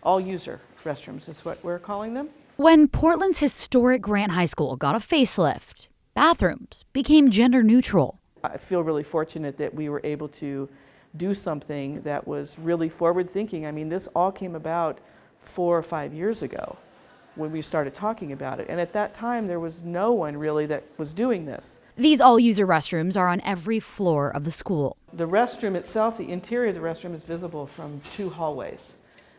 all-user restrooms is what we're calling them. When Portland's historic Grant High School got a facelift, bathrooms became gender neutral. I feel really fortunate that we were able to do something that was really forward-thinking. I mean, this all came about 4 or 5 years ago when we started talking about it. And at that time, there was no one really that was doing this. These all-user restrooms are on every floor of the school. The restroom itself, the interior of the restroom is visible from 2 hallways.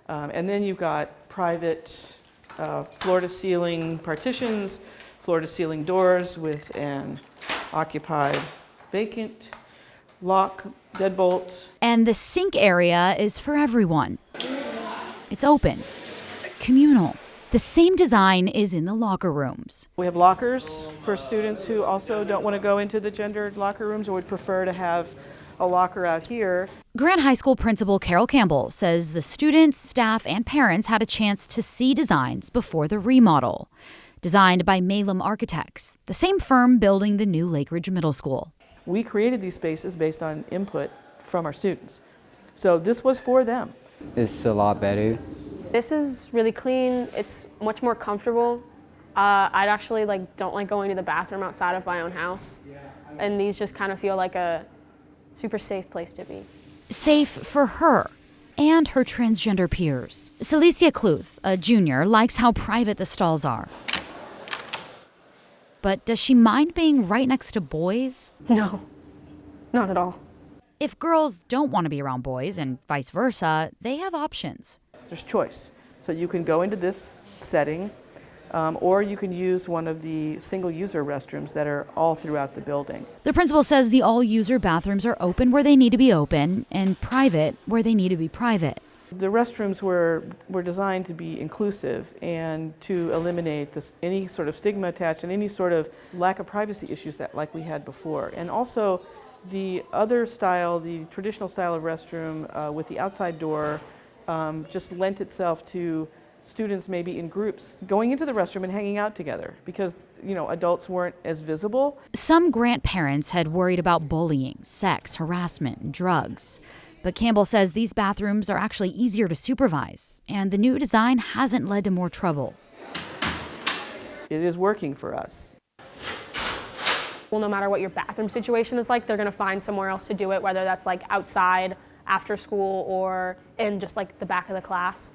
And then you've got private floor-to-ceiling partitions, floor-to-ceiling doors with an occupied vacant lock, deadbolt. And the sink area is for everyone. It's open, communal. The same design is in the locker rooms. We have lockers for students who also don't want to go into the gendered locker rooms or would prefer to have a locker out here. Grant High School Principal Carol Campbell says the students, staff, and parents had a chance to see designs before the remodel. Designed by Malum Architects, the same firm building the new Lakeridge Middle School. We created these spaces based on input from our students. So this was for them. It's a lot better. This is really clean. It's much more comfortable. I'd actually don't like going to the bathroom outside of my own house. And these just kind of feel like a super safe place to be. Safe for her and her transgender peers. Celicia Cluth, a junior, likes how private the stalls are. But does she mind being right next to boys? No, not at all. If girls don't want to be around boys and vice versa, they have options. There's choice. So you can go into this setting, or you can use one of the single-user restrooms that are all throughout the building. The principal says the all-user bathrooms are open where they need to be open and private where they need to be private. The restrooms were designed to be inclusive and to eliminate any sort of stigma attached and any sort of lack of privacy issues like we had before. And also the other style, the traditional style of restroom with the outside door just lent itself to students maybe in groups going into the restroom and hanging out together because, adults weren't as visible. Some Grant parents had worried about bullying, sex, harassment, and drugs. But Campbell says these bathrooms are actually easier to supervise, and the new design hasn't led to more trouble. It is working for us. Well, no matter what your bathroom situation is like, they're going to find somewhere else to do it, whether that's outside, after school, or in just the back of the class.